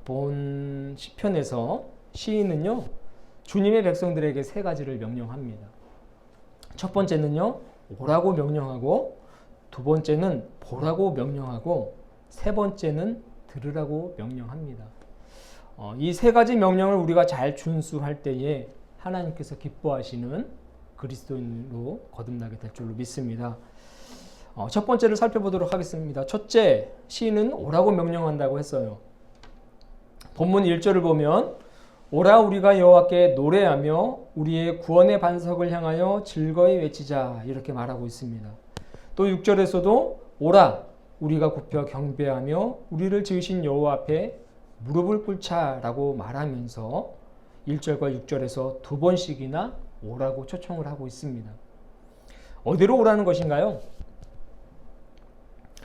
본 시편에서 시인은요, 주님의 백성들에게 세 가지를 명령합니다. 첫 번째는요, 오라고 명령하고, 두 번째는 보라고 명령하고, 세 번째는 들으라고 명령합니다. 이 세 가지 명령을 우리가 잘 준수할 때에 하나님께서 기뻐하시는 그리스도인으로 거듭나게 될 줄로 믿습니다. 첫 번째를 살펴보도록 하겠습니다. 첫째, 시인은 오라고 명령한다고 했어요. 본문 1절을 보면 오라 우리가 여호와께 노래하며 우리의 구원의 반석을 향하여 즐거이 외치자 이렇게 말하고 있습니다. 또 6절에서도 오라 우리가 굽혀 경배하며 우리를 지으신 여호와 앞에 무릎을 꿇자라고 말하면서 1절과 6절에서 두 번씩이나 오라고 초청을 하고 있습니다. 어디로 오라는 것인가요?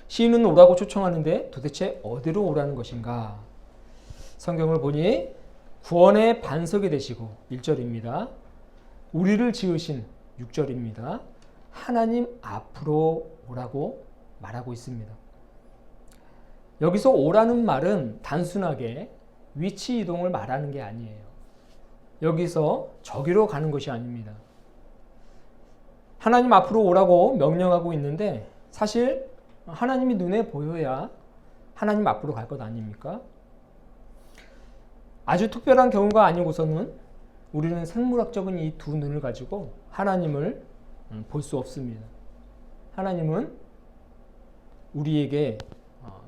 시인은 오라고 초청하는데 도대체 어디로 오라는 것인가? 성경을 보니 구원의 반석이 되시고 1절입니다. 우리를 지으신 6절입니다. 하나님 앞으로 오라고 말하고 있습니다. 여기서 오라는 말은 단순하게 위치 이동을 말하는 게 아니에요. 여기서 저기로 가는 것이 아닙니다. 하나님 앞으로 오라고 명령하고 있는데 사실 하나님이 눈에 보여야 하나님 앞으로 갈 것 아닙니까? 아주 특별한 경우가 아니고서는 우리는 생물학적인 이 두 눈을 가지고 하나님을 볼 수 없습니다. 하나님은 우리에게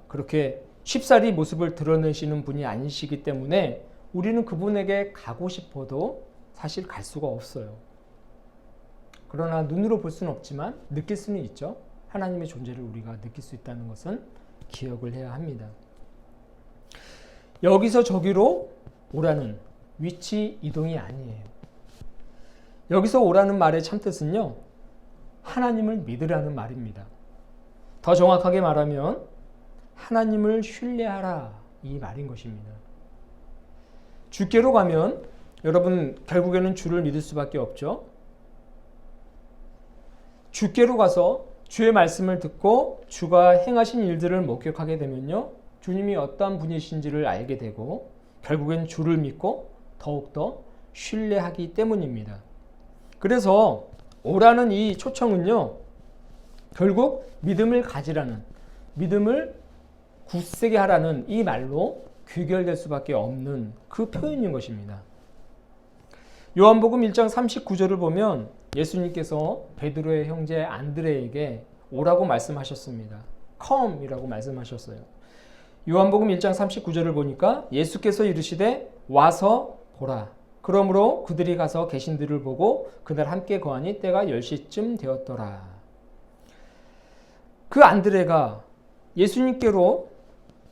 그렇게 쉽사리 모습을 드러내시는 분이 아니시기 때문에 우리는 그분에게 가고 싶어도 사실 갈 수가 없어요. 그러나 눈으로 볼 수는 없지만 느낄 수는 있죠. 하나님의 존재를 우리가 느낄 수 있다는 것은 기억을 해야 합니다. 여기서 저기로 오라는 위치 이동이 아니에요. 여기서 오라는 말의 참뜻은요, 하나님을 믿으라는 말입니다. 더 정확하게 말하면 하나님을 신뢰하라 이 말인 것입니다. 주께로 가면 여러분 결국에는 주를 믿을 수밖에 없죠. 주께로 가서 주의 말씀을 듣고 주가 행하신 일들을 목격하게 되면요, 주님이 어떠한 분이신지를 알게 되고 결국엔 주를 믿고 더욱더 신뢰하기 때문입니다. 그래서 오라는 이 초청은요, 결국 믿음을 가지라는, 믿음을 굳세게 하라는 이 말로 귀결될 수밖에 없는 그 표현인 것입니다. 요한복음 1장 39절을 보면 예수님께서 베드로의 형제 안드레에게 오라고 말씀하셨습니다. Come 이라고 말씀하셨어요. 요한복음 1장 39절을 보니까 예수께서 이르시되 와서 보라. 그러므로 그들이 가서 계신들을 보고 그날 함께 거하니 때가 10시쯤 되었더라. 그 안드레가 예수님께로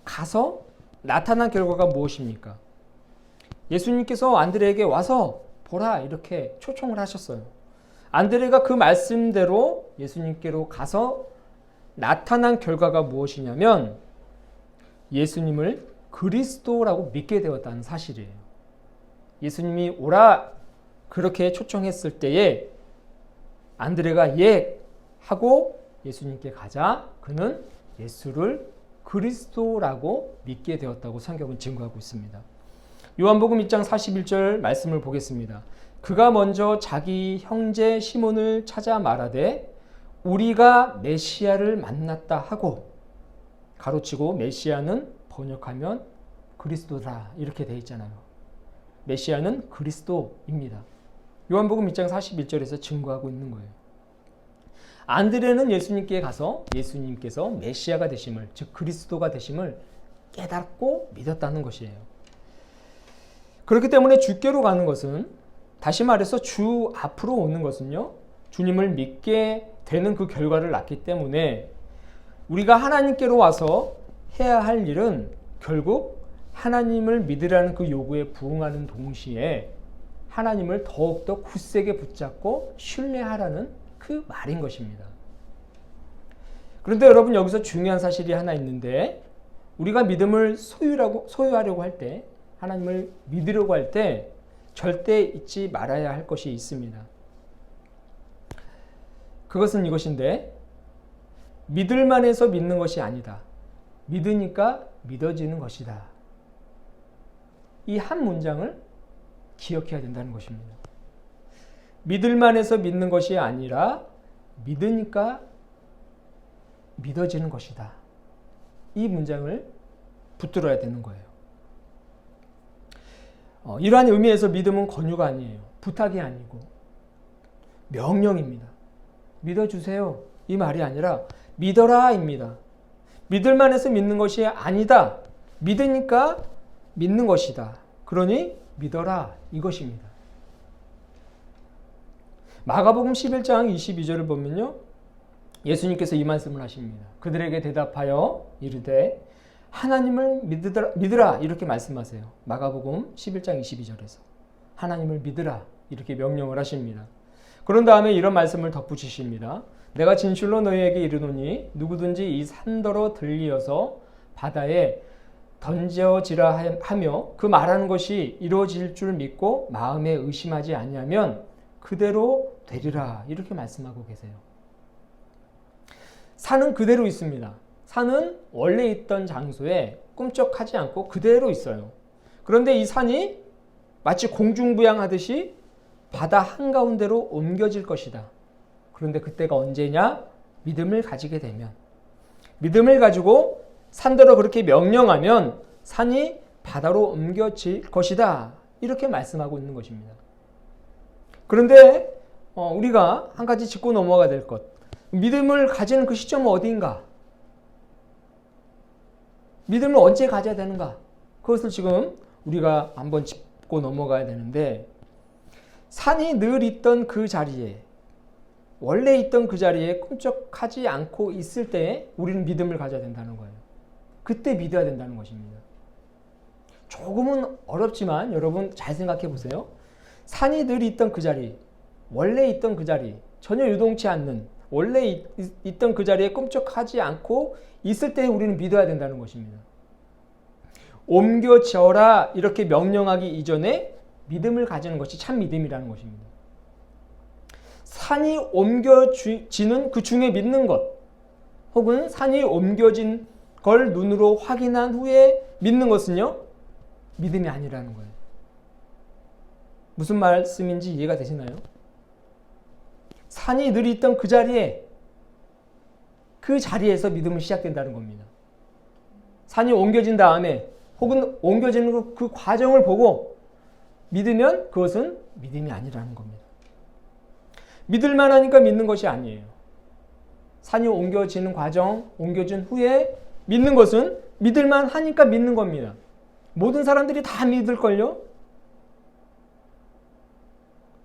가서 나타난 결과가 무엇입니까? 예수님께서 안드레에게 와서 보라 이렇게 초청을 하셨어요. 안드레가 그 말씀대로 예수님께로 가서 나타난 결과가 무엇이냐면 예수님을 그리스도라고 믿게 되었다는 사실이에요. 예수님이 오라 그렇게 초청했을 때에 안드레가 예 하고 예수님께 가자 그는 예수를 그리스도라고 믿게 되었다고 성경은 증거하고 있습니다. 요한복음 1장 41절 말씀을 보겠습니다. 그가 먼저 자기 형제 시몬을 찾아 말하되 우리가 메시아를 만났다 하고 가로치고 메시아는 번역하면 그리스도라 이렇게 되어 있잖아요. 메시아는 그리스도입니다. 요한복음 1장 41절에서 증거하고 있는 거예요. 안드레는 예수님께 가서 예수님께서 메시아가 되심을, 즉 그리스도가 되심을 깨닫고 믿었다는 것이에요. 그렇기 때문에 주께로 가는 것은, 다시 말해서 주 앞으로 오는 것은요, 주님을 믿게 되는 그 결과를 낳기 때문에 우리가 하나님께로 와서 해야 할 일은 결국 하나님을 믿으라는 그 요구에 부응하는 동시에 하나님을 더욱더 굳세게 붙잡고 신뢰하라는 그 말인 것입니다. 그런데 여러분 여기서 중요한 사실이 하나 있는데 우리가 믿음을 소유하려고 할 때, 하나님을 믿으려고 할 때 절대 잊지 말아야 할 것이 있습니다. 그것은 이것인데 믿을만 해서 믿는 것이 아니다. 믿으니까 믿어지는 것이다. 이 한 문장을 기억해야 된다는 것입니다. 믿을만 해서 믿는 것이 아니라 믿으니까 믿어지는 것이다. 이 문장을 붙들어야 되는 거예요. 이러한 의미에서 믿음은 권유가 아니에요. 부탁이 아니고 명령입니다. 믿어주세요. 이 말이 아니라 믿어라입니다. 믿을만 해서 믿는 것이 아니다. 믿으니까 믿는 것이다. 그러니 믿어라 이것입니다. 마가복음 11장 22절을 보면요. 예수님께서 이 말씀을 하십니다. 그들에게 대답하여 이르되 하나님을 믿으라 이렇게 말씀하세요. 마가복음 11장 22절에서 하나님을 믿으라 이렇게 명령을 하십니다. 그런 다음에 이런 말씀을 덧붙이십니다. 내가 진실로 너희에게 이르노니 누구든지 이 산더러 들리어서 바다에 던져지라 하며 그 말하는 것이 이루어질 줄 믿고 마음에 의심하지 아니하면 그대로 되리라 이렇게 말씀하고 계세요. 산은 그대로 있습니다. 산은 원래 있던 장소에 꿈쩍하지 않고 그대로 있어요. 그런데 이 산이 마치 공중부양하듯이 바다 한가운데로 옮겨질 것이다. 그런데 그때가 언제냐? 믿음을 가지게 되면. 믿음을 가지고 산더러 그렇게 명령하면 산이 바다로 옮겨질 것이다. 이렇게 말씀하고 있는 것입니다. 그런데 우리가 한 가지 짚고 넘어가야 될 것. 믿음을 가지는 그 시점은 어디인가? 믿음을 언제 가져야 되는가? 그것을 지금 우리가 한번 짚고 넘어가야 되는데 산이 늘 있던 그 자리에 원래 있던 그 자리에 꿈쩍하지 않고 있을 때 우리는 믿음을 가져야 된다는 거예요. 그때 믿어야 된다는 것입니다. 조금은 어렵지만 여러분 잘 생각해 보세요. 산이 늘 있던 그 자리, 원래 있던 그 자리, 전혀 유동치 않는 원래 있던 그 자리에 꿈쩍하지 않고 있을 때 우리는 믿어야 된다는 것입니다. 옮겨져라 이렇게 명령하기 이전에 믿음을 가지는 것이 참 믿음이라는 것입니다. 산이 옮겨지는 그 중에 믿는 것 혹은 산이 옮겨진 걸 눈으로 확인한 후에 믿는 것은요 믿음이 아니라는 거예요. 무슨 말씀인지 이해가 되시나요? 산이 늘 있던 그 자리에서 믿음은 시작된다는 겁니다. 산이 옮겨진 다음에 혹은 옮겨지는 그 과정을 보고 믿으면 그것은 믿음이 아니라는 겁니다. 믿을만 하니까 믿는 것이 아니에요. 산이 옮겨지는 과정, 옮겨진 후에 믿는 것은 믿을만 하니까 믿는 겁니다. 모든 사람들이 다 믿을걸요?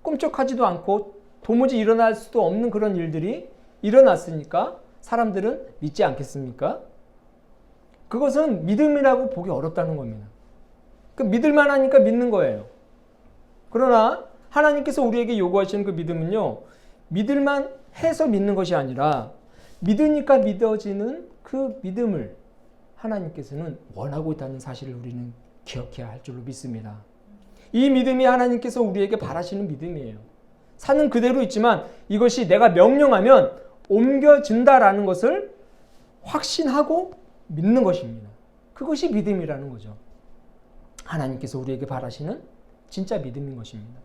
꿈쩍하지도 않고 도무지 일어날 수도 없는 그런 일들이 일어났으니까 사람들은 믿지 않겠습니까? 그것은 믿음이라고 보기 어렵다는 겁니다. 믿을만 하니까 믿는 거예요. 그러나 하나님께서 우리에게 요구하시는 그 믿음은요, 믿을만 해서 믿는 것이 아니라 믿으니까 믿어지는 그 믿음을 하나님께서는 원하고 있다는 사실을 우리는 기억해야 할 줄로 믿습니다. 이 믿음이 하나님께서 우리에게 바라시는 믿음이에요. 산은 그대로 있지만 이것이 내가 명령하면 옮겨진다라는 것을 확신하고 믿는 것입니다. 그것이 믿음이라는 거죠. 하나님께서 우리에게 바라시는 진짜 믿음인 것입니다.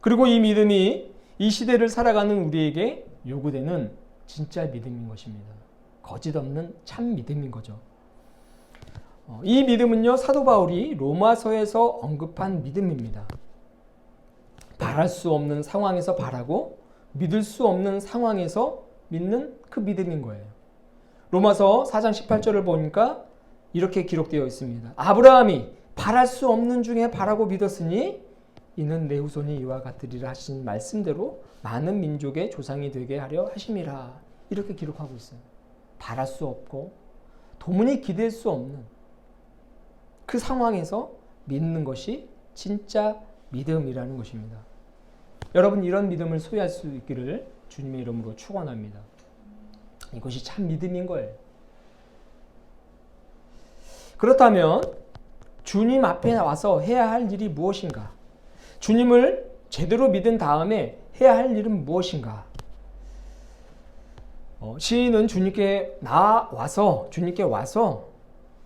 그리고 이 믿음이 이 시대를 살아가는 우리에게 요구되는 진짜 믿음인 것입니다. 거짓 없는 참 믿음인 거죠. 이 믿음은요, 사도 바울이 로마서에서 언급한 믿음입니다. 바랄 수 없는 상황에서 바라고 믿을 수 없는 상황에서 믿는 그 믿음인 거예요. 로마서 4장 18절을 보니까 이렇게 기록되어 있습니다. 아브라함이 바랄 수 없는 중에 바라고 믿었으니 이는 내 후손이 이와 같으리라 하신 말씀대로 많은 민족의 조상이 되게 하려 하심이라. 이렇게 기록하고 있어요. 바랄 수 없고 도무지 기댈 수 없는 그 상황에서 믿는 것이 진짜 믿음이라는 것입니다. 여러분, 이런 믿음을 소유할 수 있기를 주님의 이름으로 축원합니다. 이것이 참 믿음인 거예요. 그렇다면 주님 앞에 와서 해야 할 일이 무엇인가? 주님을 제대로 믿은 다음에 해야 할 일은 무엇인가? 시인은 주님께 와서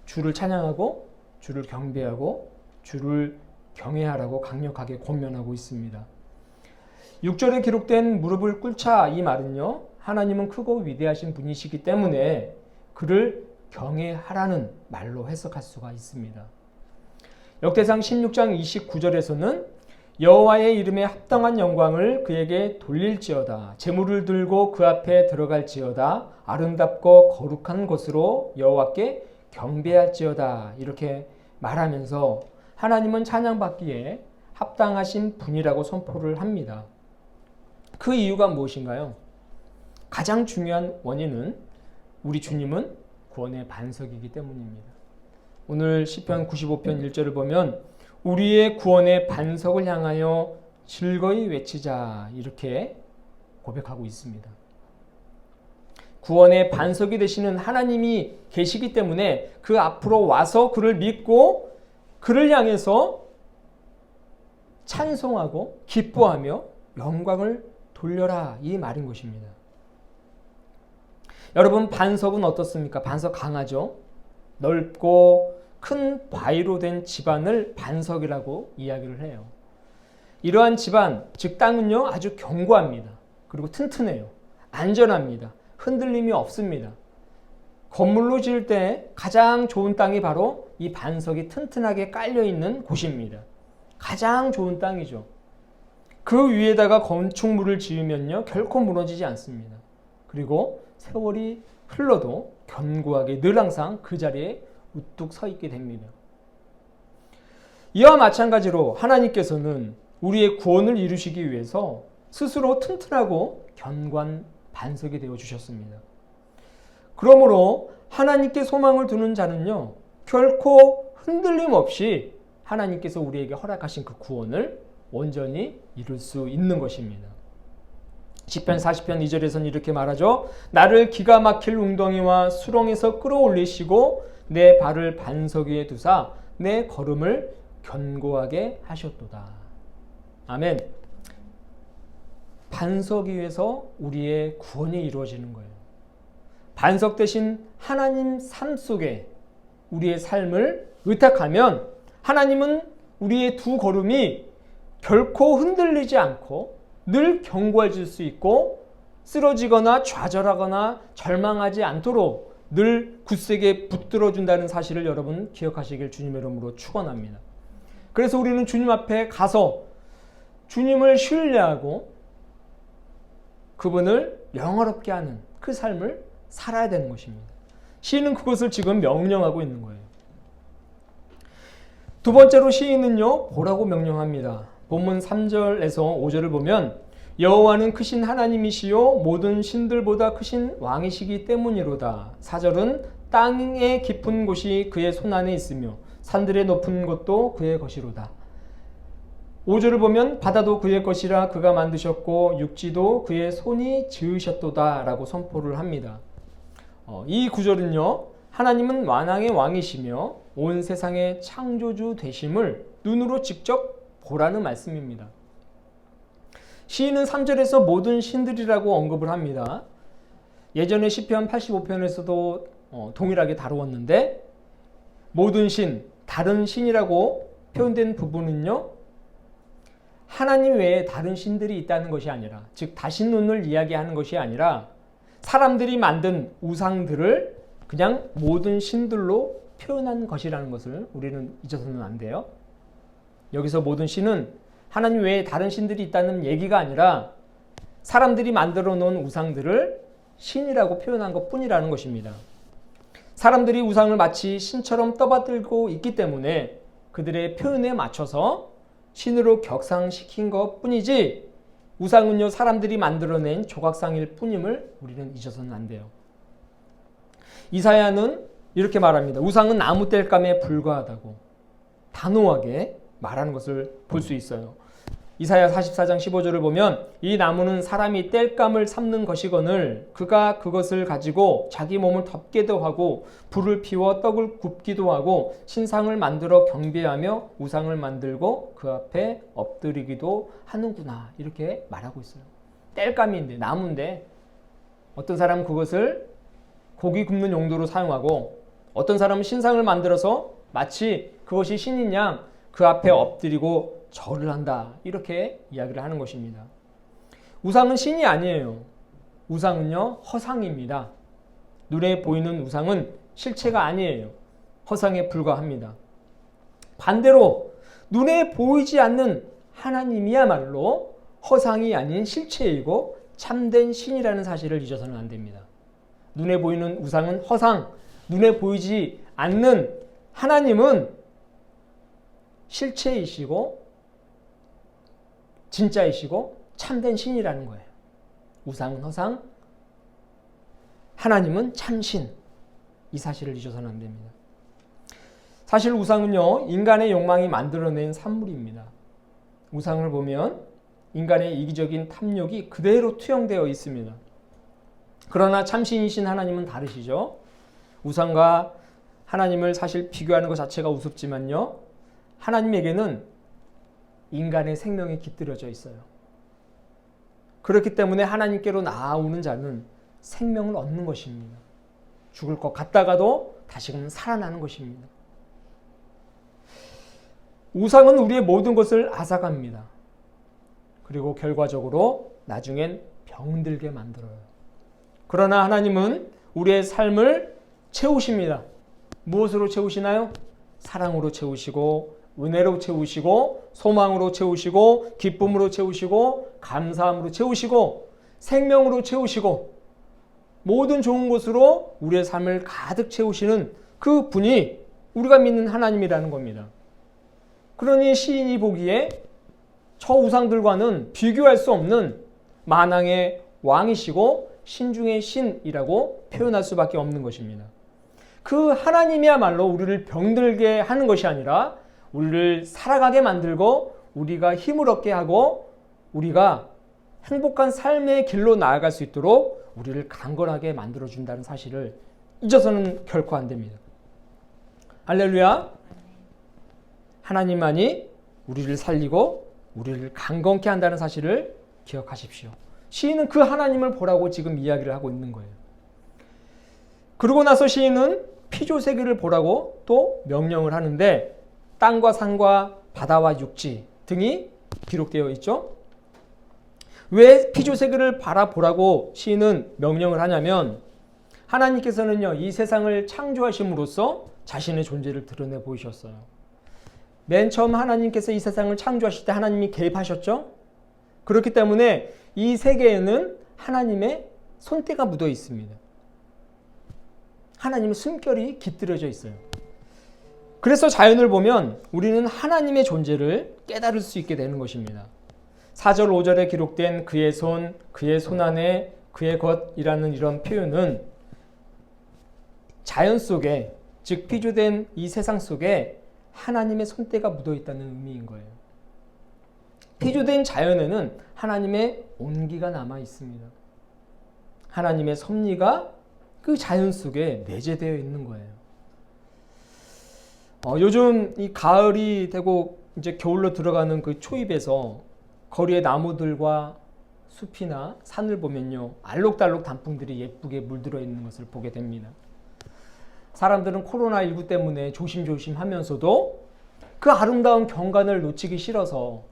주를 찬양하고 주를 경배하고 주를 경외하라고 강력하게 권면하고 있습니다. 6절에 기록된 무릎을 꿇자 이 말은요, 하나님은 크고 위대하신 분이시기 때문에 그를 경외하라는 말로 해석할 수가 있습니다. 역대상 16장 29절에서는 여호와의 이름에 합당한 영광을 그에게 돌릴지어다. 제물을 들고 그 앞에 들어갈지어다. 아름답고 거룩한 곳으로 여호와께 경배할지어다. 이렇게 말하면서 하나님은 찬양받기에 합당하신 분이라고 선포를 합니다. 그 이유가 무엇인가요? 가장 중요한 원인은 우리 주님은 구원의 반석이기 때문입니다. 오늘 시편 95편 1절을 보면 우리의 구원의 반석을 향하여 즐거이 외치자 이렇게 고백하고 있습니다. 구원의 반석이 되시는 하나님이 계시기 때문에 그 앞으로 와서 그를 믿고 그를 향해서 찬송하고 기뻐하며 영광을 돌려라 이 말인 것입니다. 여러분, 반석은 어떻습니까? 반석 강하죠? 넓고 큰 바위로 된 집안을 반석이라고 이야기를 해요. 이러한 집안, 즉 땅은요, 아주 견고합니다. 그리고 튼튼해요. 안전합니다. 흔들림이 없습니다. 건물로 지을 때 가장 좋은 땅이 바로 이 반석이 튼튼하게 깔려있는 곳입니다. 가장 좋은 땅이죠. 그 위에다가 건축물을 지으면요, 결코 무너지지 않습니다. 그리고 세월이 흘러도 견고하게 늘 항상 그 자리에 우뚝 서 있게 됩니다. 이와 마찬가지로 하나님께서는 우리의 구원을 이루시기 위해서 스스로 튼튼하고 견고한 반석이 되어 주셨습니다. 그러므로 하나님께 소망을 두는 자는요, 결코 흔들림 없이 하나님께서 우리에게 허락하신 그 구원을 온전히 이룰 수 있는 것입니다. 시편 40편 2절에서는 이렇게 말하죠. 나를 기가 막힐 웅덩이와 수렁에서 끌어올리시고 내 발을 반석 위에 두사 내 걸음을 견고하게 하셨도다. 아멘. 반석 위에서 우리의 구원이 이루어지는 거예요. 반석 대신 하나님 삶 속에 우리의 삶을 의탁하면 하나님은 우리의 두 걸음이 결코 흔들리지 않고 늘 견고해질 수 있고 쓰러지거나 좌절하거나 절망하지 않도록 늘 굳세게 붙들어준다는 사실을 여러분 기억하시길 주님의 이름으로 축원합니다. 그래서 우리는 주님 앞에 가서 주님을 신뢰하고 그분을 영화롭게 하는 그 삶을 살아야 되는 것입니다. 시인은 그것을 지금 명령하고 있는 거예요. 두 번째로 시인은요, 보라고 명령합니다. 본문 3절에서 5절을 보면 여호와는 크신 하나님이시요 모든 신들보다 크신 왕이시기 때문이로다. 4절은 땅의 깊은 곳이 그의 손안에 있으며 산들의 높은 곳도 그의 것이로다. 5절을 보면 바다도 그의 것이라 그가 만드셨고 육지도 그의 손이 지으셨도다 라고 선포를 합니다. 이 구절은요, 하나님은 만왕의 왕이시며 온 세상의 창조주 되심을 눈으로 직접 보라는 말씀입니다. 시인은 3절에서 모든 신들이라고 언급을 합니다. 예전에 시편 85편에서도 동일하게 다루었는데 모든 신, 다른 신이라고 표현된 부분은요, 하나님 외에 다른 신들이 있다는 것이 아니라, 즉 다신론을 이야기하는 것이 아니라 사람들이 만든 우상들을 그냥 모든 신들로 표현한 것이라는 것을 우리는 잊어서는 안 돼요. 여기서 모든 신은 하나님 외에 다른 신들이 있다는 얘기가 아니라 사람들이 만들어 놓은 우상들을 신이라고 표현한 것뿐이라는 것입니다. 사람들이 우상을 마치 신처럼 떠받들고 있기 때문에 그들의 표현에 맞춰서 신으로 격상시킨 것뿐이지 우상은요, 사람들이 만들어낸 조각상일 뿐임을 우리는 잊어서는 안 돼요. 이사야는 이렇게 말합니다. 우상은 나무 땔감에 불과하다고 단호하게 말하는 것을 볼 수 있어요. 이사야 44장 15절을 보면 이 나무는 사람이 땔감을 삼는 것이거늘 그가 그것을 가지고 자기 몸을 덮게도 하고 불을 피워 떡을 굽기도 하고 신상을 만들어 경배하며 우상을 만들고 그 앞에 엎드리기도 하는구나 이렇게 말하고 있어요. 땔감인데 나무인데 어떤 사람은 그것을 고기 굽는 용도로 사용하고 어떤 사람은 신상을 만들어서 마치 그것이 신인 양 그 앞에 엎드리고 절을 한다. 이렇게 이야기를 하는 것입니다. 우상은 신이 아니에요. 우상은요, 허상입니다. 눈에 보이는 우상은 실체가 아니에요. 허상에 불과합니다. 반대로 눈에 보이지 않는 하나님이야말로 허상이 아닌 실체이고 참된 신이라는 사실을 잊어서는 안 됩니다. 눈에 보이는 우상은 허상, 눈에 보이지 않는 하나님은 실체이시고 진짜이시고 참된 신이라는 거예요. 우상은 허상, 하나님은 참신. 이 사실을 잊어서는 안 됩니다. 사실 우상은요, 인간의 욕망이 만들어낸 산물입니다. 우상을 보면 인간의 이기적인 탐욕이 그대로 투영되어 있습니다. 그러나 참신이신 하나님은 다르시죠. 우상과 하나님을 사실 비교하는 것 자체가 우습지만요, 하나님에게는 인간의 생명이 깃들여져 있어요. 그렇기 때문에 하나님께로 나아오는 자는 생명을 얻는 것입니다. 죽을 것 같다가도 다시금 살아나는 것입니다. 우상은 우리의 모든 것을 앗아갑니다. 그리고 결과적으로 나중엔 병들게 만들어요. 그러나 하나님은 우리의 삶을 채우십니다. 무엇으로 채우시나요? 사랑으로 채우시고, 은혜로 채우시고, 소망으로 채우시고, 기쁨으로 채우시고, 감사함으로 채우시고, 생명으로 채우시고, 모든 좋은 것으로 우리의 삶을 가득 채우시는 그 분이 우리가 믿는 하나님이라는 겁니다. 그러니 시인이 보기에 저 우상들과는 비교할 수 없는 만왕의 왕이시고 신중의 신이라고 표현할 수밖에 없는 것입니다. 그 하나님이야말로 우리를 병들게 하는 것이 아니라 우리를 살아가게 만들고 우리가 힘을 얻게 하고 우리가 행복한 삶의 길로 나아갈 수 있도록 우리를 강건하게 만들어준다는 사실을 잊어서는 결코 안 됩니다. 할렐루야! 하나님만이 우리를 살리고 우리를 강건케 한다는 사실을 기억하십시오. 시인은 그 하나님을 보라고 지금 이야기를 하고 있는 거예요. 그러고 나서 시인은 피조세계를 보라고 또 명령을 하는데 땅과 산과 바다와 육지 등이 기록되어 있죠. 왜 피조세계를 바라보라고 시인은 명령을 하냐면 하나님께서는요, 이 세상을 창조하심으로써 자신의 존재를 드러내 보이셨어요. 맨 처음 하나님께서 이 세상을 창조하실 때 하나님이 개입하셨죠. 그렇기 때문에 이 세계에는 하나님의 손때가 묻어 있습니다. 하나님의 숨결이 깃들여져 있어요. 그래서 자연을 보면 우리는 하나님의 존재를 깨달을 수 있게 되는 것입니다. 4절 5절에 기록된 그의 손, 그의 손 안에 그의 것이라는 이런 표현은 자연 속에, 즉 피조된 이 세상 속에 하나님의 손때가 묻어 있다는 의미인 거예요. 피조된 자연에는 하나님의 온기가 남아 있습니다. 하나님의 섭리가 그 자연 속에 내재되어 있는 거예요. 요즘 이 가을이 되고 이제 겨울로 들어가는 그 초입에서 거리의 나무들과 숲이나 산을 보면요, 알록달록 단풍들이 예쁘게 물들어 있는 것을 보게 됩니다. 사람들은 코로나19 때문에 조심조심 하면서도 그 아름다운 경관을 놓치기 싫어서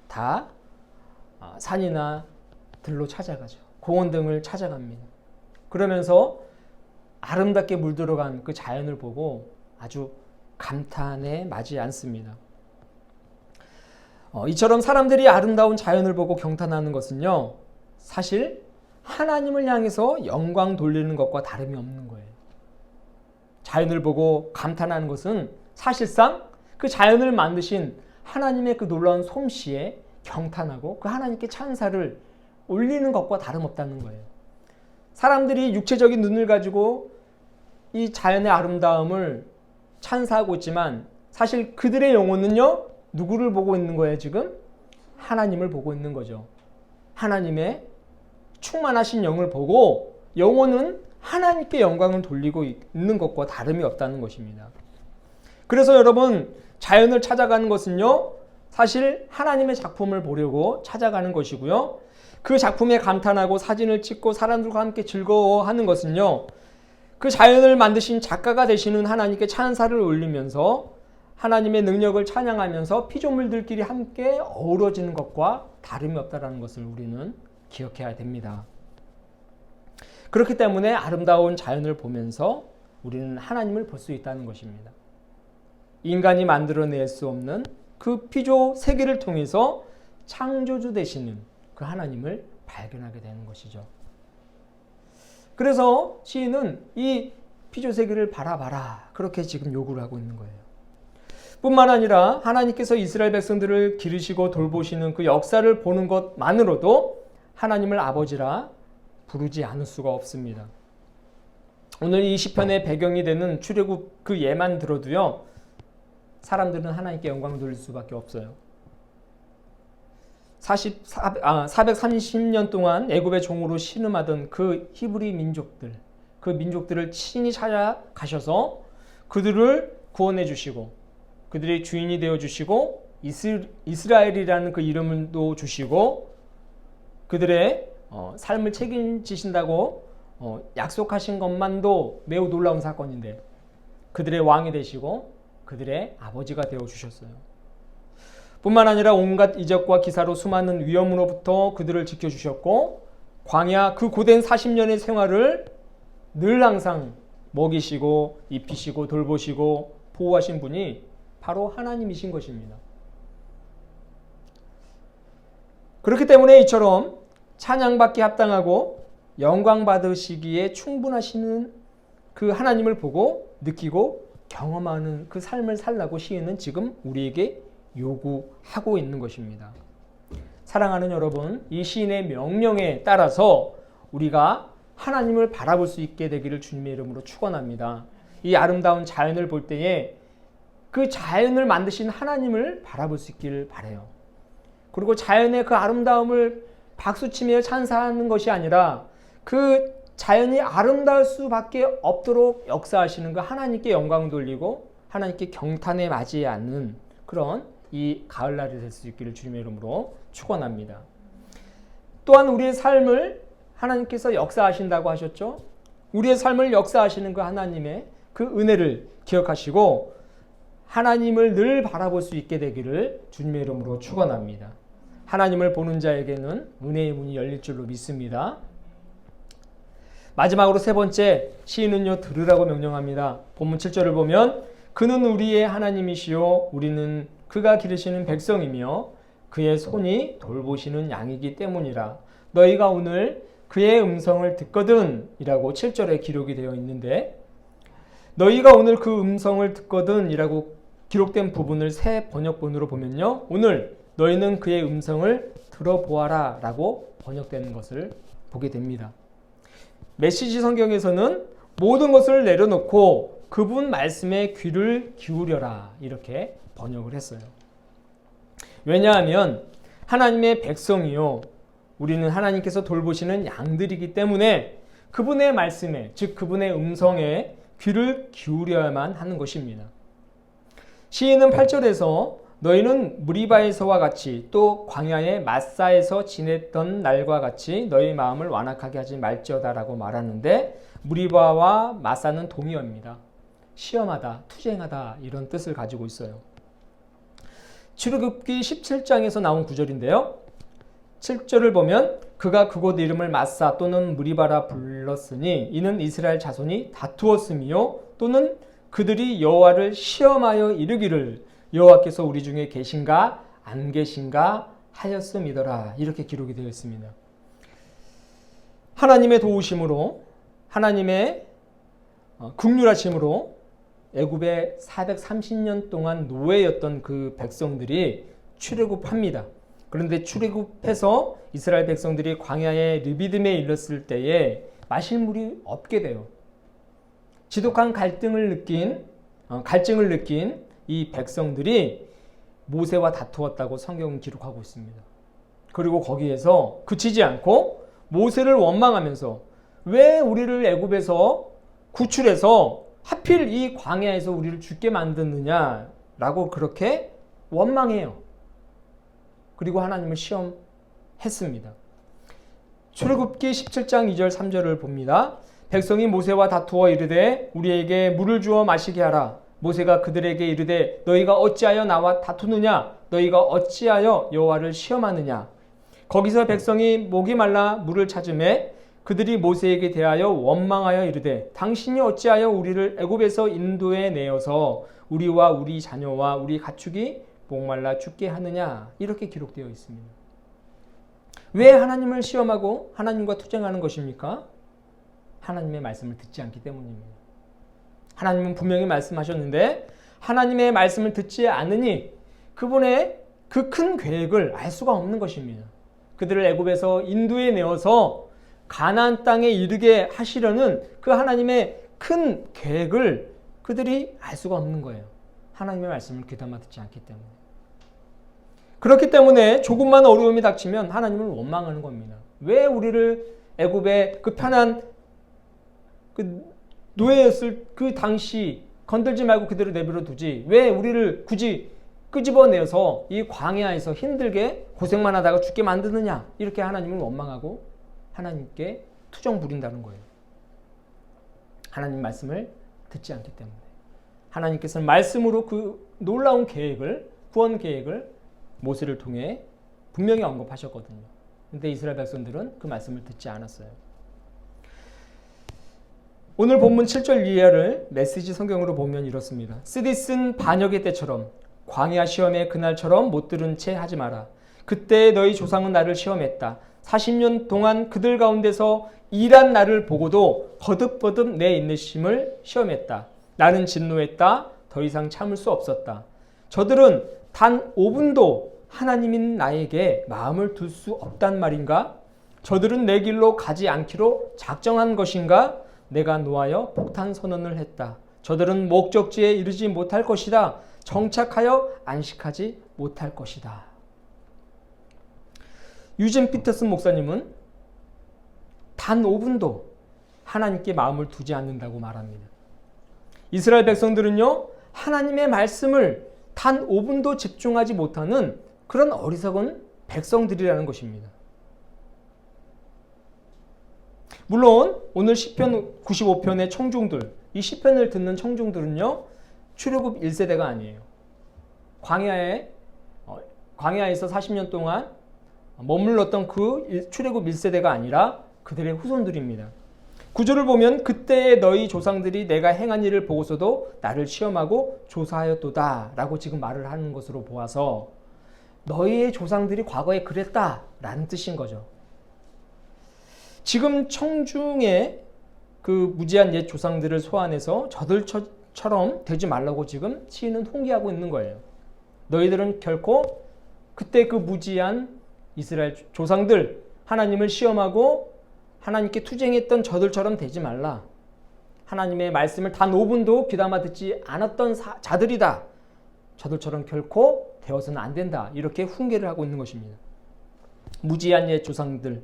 다 산이나 들로 찾아가죠. 공원 등을 찾아갑니다. 그러면서 아름답게 물들어간 그 자연을 보고 아주 감탄에 마지 않습니다. 이처럼 사람들이 아름다운 자연을 보고 경탄하는 것은요, 사실 하나님을 향해서 영광 돌리는 것과 다름이 없는 거예요. 자연을 보고 감탄하는 것은 사실상 그 자연을 만드신 하나님의 그 놀라운 솜씨에 경탄하고 그 하나님께 찬사를 올리는 것과 다름없다는 거예요. 사람들이 육체적인 눈을 가지고 이 자연의 아름다움을 찬사하고 있지만 사실 그들의 영혼은요, 누구를 보고 있는 거예요 지금? 하나님을 보고 있는 거죠. 하나님의 충만하신 영을 보고 영혼은 하나님께 영광을 돌리고 있는 것과 다름이 없다는 것입니다. 그래서 여러분, 자연을 찾아가는 것은요, 사실 하나님의 작품을 보려고 찾아가는 것이고요. 그 작품에 감탄하고 사진을 찍고 사람들과 함께 즐거워하는 것은요, 그 자연을 만드신 작가가 되시는 하나님께 찬사를 올리면서 하나님의 능력을 찬양하면서 피조물들끼리 함께 어우러지는 것과 다름이 없다는 것을 우리는 기억해야 됩니다. 그렇기 때문에 아름다운 자연을 보면서 우리는 하나님을 볼 수 있다는 것입니다. 인간이 만들어낼 수 없는 그 피조 세계를 통해서 창조주 되시는 그 하나님을 발견하게 되는 것이죠. 그래서 시인은 이 피조 세계를 바라봐라, 그렇게 지금 요구를 하고 있는 거예요. 뿐만 아니라 하나님께서 이스라엘 백성들을 기르시고 돌보시는 그 역사를 보는 것만으로도 하나님을 아버지라 부르지 않을 수가 없습니다. 오늘 이 시편의 배경이 되는 출애굽 그 예만 들어도요, 사람들은 하나님께 영광을 돌릴 수밖에 없어요. 430년 동안 애굽의 종으로 신음하던 그 히브리 민족들, 그 민족들을 친히 찾아가셔서 그들을 구원해 주시고 그들의 주인이 되어 주시고 이스라엘이라는 그 이름도 주시고 그들의 삶을 책임지신다고 약속하신 것만도 매우 놀라운 사건인데, 그들의 왕이 되시고 그들의 아버지가 되어 주셨어요. 뿐만 아니라 온갖 이적과 기사로 수많은 위험으로부터 그들을 지켜주셨고, 광야 그 고된 40년의 생활을 늘 항상 먹이시고 입히시고 돌보시고 보호하신 분이 바로 하나님이신 것입니다. 그렇기 때문에 이처럼 찬양받기 합당하고 영광 받으시기에 충분하시는 그 하나님을 보고 느끼고 경험하는 그 삶을 살라고 시인은 지금 우리에게 요구하고 있는 것입니다. 사랑하는 여러분, 이 시인의 명령에 따라서 우리가 하나님을 바라볼 수 있게 되기를 주님의 이름으로 축원합니다. 이 아름다운 자연을 볼 때에 그 자연을 만드신 하나님을 바라볼 수 있기를 바라요. 그리고 자연의 그 아름다움을 박수치며 찬사하는 것이 아니라 그 자연이 아름다울 수밖에 없도록 역사하시는 그 하나님께 영광 돌리고 하나님께 경탄에 맞지 않는 그런 이 가을날이 될 수 있기를 주님의 이름으로 축원합니다. 또한 우리의 삶을 하나님께서 역사하신다고 하셨죠. 우리의 삶을 역사하시는 그 하나님의 그 은혜를 기억하시고 하나님을 늘 바라볼 수 있게 되기를 주님의 이름으로 축원합니다. 하나님을 보는 자에게는 은혜의 문이 열릴 줄로 믿습니다. 마지막으로 세 번째, 시인은요 들으라고 명령합니다. 본문 7절을 보면 그는 우리의 하나님이시요 우리는 그가 기르시는 백성이며 그의 손이 돌보시는 양이기 때문이라. 너희가 오늘 그의 음성을 듣거든 이라고 7절에 기록이 되어 있는데, 너희가 오늘 그 음성을 듣거든 이라고 기록된 부분을 새 번역본으로 보면요, 오늘 너희는 그의 음성을 들어보아라 라고 번역되는 것을 보게 됩니다. 메시지 성경에서는 모든 것을 내려놓고 그분 말씀에 귀를 기울여라 이렇게 번역을 했어요. 왜냐하면 하나님의 백성이요, 우리는 하나님께서 돌보시는 양들이기 때문에 그분의 말씀에, 즉 그분의 음성에 귀를 기울여야만 하는 것입니다. 시인은 8절에서 너희는 무리바에서와 같이 또 광야의 마사에서 지냈던 날과 같이 너희 마음을 완악하게 하지 말지어다라고 말하는데, 무리바와 마사는 동의어입니다. 시험하다, 투쟁하다 이런 뜻을 가지고 있어요. 출애굽기 17장에서 나온 구절인데요. 7절을 보면 그가 그곳 이름을 마사 또는 무리바라 불렀으니 이는 이스라엘 자손이 다투었으며 또는 그들이 여호와를 시험하여 이르기를 여호와께서 우리 중에 계신가 안 계신가 하였음이더라 이렇게 기록이 되어 있습니다. 하나님의 도우심으로, 하나님의 긍휼하심으로 애굽에 430년 동안 노예였던 그 백성들이 출애굽합니다. 그런데 출애굽해서 이스라엘 백성들이 광야의 르비딤에 이르렀을 때에 마실 물이 없게 돼요. 지독한 갈증을 느낀 이 백성들이 모세와 다투었다고 성경은 기록하고 있습니다. 그리고 거기에서 그치지 않고 모세를 원망하면서 왜 우리를 애굽에서 구출해서 하필 이 광야에서 우리를 죽게 만드느냐라고 그렇게 원망해요. 그리고 하나님을 시험했습니다. 출애굽기 17장 2절 3절을 봅니다. 백성이 모세와 다투어 이르되 우리에게 물을 주어 마시게 하라. 모세가 그들에게 이르되 너희가 어찌하여 나와 다투느냐 너희가 어찌하여 여호와를 시험하느냐. 거기서 백성이 목이 말라 물을 찾으매 그들이 모세에게 대하여 원망하여 이르되 당신이 어찌하여 우리를 애굽에서 인도해 내어서 우리와 우리 자녀와 우리 가축이 목말라 죽게 하느냐. 이렇게 기록되어 있습니다. 왜 하나님을 시험하고 하나님과 투쟁하는 것입니까? 하나님의 말씀을 듣지 않기 때문입니다. 하나님은 분명히 말씀하셨는데 하나님의 말씀을 듣지 않으니 그분의 그 큰 계획을 알 수가 없는 것입니다. 그들을 애굽에서 인도해 내어서 가나안 땅에 이르게 하시려는 그 하나님의 큰 계획을 그들이 알 수가 없는 거예요. 하나님의 말씀을 귀담아 듣지 않기 때문에. 그렇기 때문에 조금만 어려움이 닥치면 하나님을 원망하는 겁니다. 왜 우리를 애굽의 그 편한 그 노예였을 그 당시 건들지 말고 그대로 내버려 두지 왜 우리를 굳이 끄집어내서 이 광야에서 힘들게 고생만 하다가 죽게 만드느냐. 이렇게 하나님을 원망하고 하나님께 투정 부린다는 거예요. 하나님 말씀을 듣지 않기 때문에. 하나님께서는 말씀으로 그 놀라운 계획을, 구원 계획을 모세를 통해 분명히 언급하셨거든요. 근데 이스라엘 백성들은 그 말씀을 듣지 않았어요. 오늘 본문 7절 이하를 메시지 성경으로 보면 이렇습니다. 쓰디 쓴 반역의 때처럼 광야 시험의 그날처럼 못 들은 채 하지 마라. 그때 너희 조상은 나를 시험했다. 40년 동안 그들 가운데서 일한 나를 보고도 거듭거듭 내 인내심을 시험했다. 나는 진노했다. 더 이상 참을 수 없었다. 저들은 단 5분도 하나님인 나에게 마음을 둘 수 없단 말인가? 저들은 내 길로 가지 않기로 작정한 것인가? 내가 노하여 폭탄 선언을 했다. 저들은 목적지에 이르지 못할 것이다. 정착하여 안식하지 못할 것이다. 유진 피터슨 목사님은 단 5분도 하나님께 마음을 두지 않는다고 말합니다. 이스라엘 백성들은요, 하나님의 말씀을 단 5분도 집중하지 못하는 그런 어리석은 백성들이라는 것입니다. 물론 오늘 시편 95편의 청중들, 이 시편을 듣는 청중들은요, 출애굽 1세대가 아니에요. 광야에서 40년 동안 머물렀던 그 출애굽 1세대가 아니라 그들의 후손들입니다. 구절을 보면 그때의 너희 조상들이 내가 행한 일을 보고서도 나를 시험하고 조사하였도다 라고 지금 말을 하는 것으로 보아서 너희의 조상들이 과거에 그랬다라는 뜻인 거죠. 지금 청중의 그 무지한 옛 조상들을 소환해서 저들처럼 되지 말라고 지금 시인은 홍기하고 있는 거예요. 너희들은 결코 그때 그 무지한 이스라엘 조상들, 하나님을 시험하고 하나님께 투쟁했던 저들처럼 되지 말라. 하나님의 말씀을 단 5분도 귀담아 듣지 않았던 자들이다. 저들처럼 결코 되어서는 안 된다. 이렇게 훈계를 하고 있는 것입니다. 무지한 옛 조상들,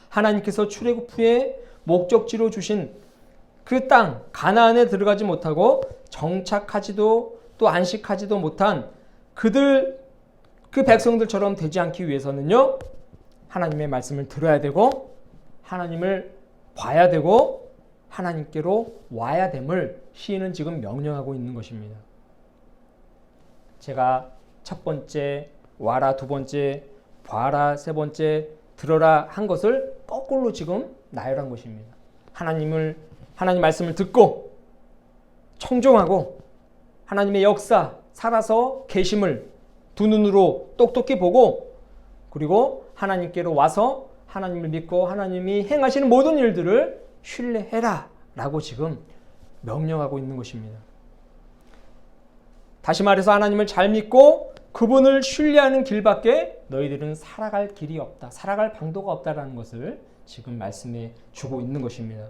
하나님께서 출애굽 후에 목적지로 주신 그 땅 가나안에 들어가지 못하고 정착하지도 또 안식하지도 못한 그 백성들처럼 되지 않기 위해서는요, 하나님의 말씀을 들어야 되고 하나님을 봐야 되고 하나님께로 와야 됨을 시인은 지금 명령하고 있는 것입니다. 제가 첫 번째 와라, 두 번째 봐라, 세 번째 들어라 한 것을 거꾸로 지금 나열한 것입니다. 하나님 말씀을 듣고 청종하고 하나님의 역사, 살아서 계심을 두 눈으로 똑똑히 보고 그리고 하나님께로 와서 하나님을 믿고 하나님이 행하시는 모든 일들을 신뢰해라 라고 지금 명령하고 있는 것입니다. 다시 말해서 하나님을 잘 믿고 그분을 신뢰하는 길밖에 너희들은 살아갈 길이 없다. 살아갈 방도가 없다라는 것을 지금 말씀해 주고 있는 것입니다.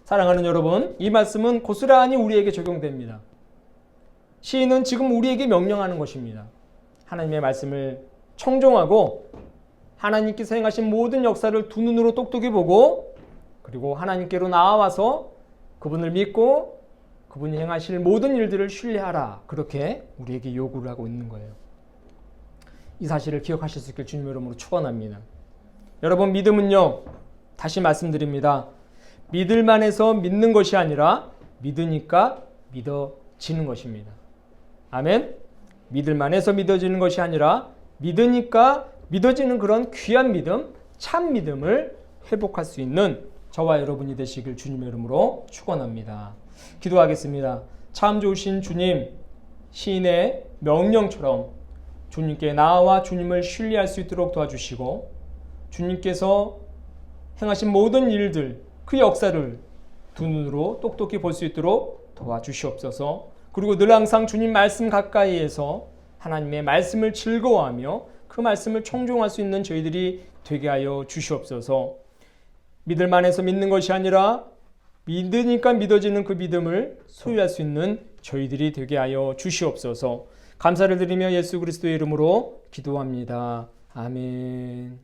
사랑하는 여러분, 이 말씀은 고스란히 우리에게 적용됩니다. 시인은 지금 우리에게 명령하는 것입니다. 하나님의 말씀을 청종하고 하나님께서 행하신 모든 역사를 두 눈으로 똑똑히 보고 그리고 하나님께로 나아와서 그분을 믿고 그분이 행하실 모든 일들을 신뢰하라. 그렇게 우리에게 요구를 하고 있는 거예요. 이 사실을 기억하실 수 있길 주님의 이름으로 축원합니다. 여러분, 믿음은요, 다시 말씀드립니다. 믿을만 해서 믿는 것이 아니라 믿으니까 믿어지는 것입니다. 아멘. 믿을만 해서 믿어지는 것이 아니라 믿으니까 믿어지는 그런 귀한 믿음, 참 믿음을 회복할 수 있는 저와 여러분이 되시길 주님의 이름으로 축원합니다. 기도하겠습니다. 참 좋으신 주님, 시인의 명령처럼 주님께 나아와 주님을 신뢰할 수 있도록 도와주시고 주님께서 행하신 모든 일들, 그 역사를 두 눈으로 똑똑히 볼 수 있도록 도와주시옵소서. 그리고 늘 항상 주님 말씀 가까이에서 하나님의 말씀을 즐거워하며 그 말씀을 청종할 수 있는 저희들이 되게 하여 주시옵소서. 믿을만 해서 믿는 것이 아니라 믿으니까 믿어지는 그 믿음을 소유할 수 있는 저희들이 되게 하여 주시옵소서. 감사를 드리며 예수 그리스도의 이름으로 기도합니다. 아멘.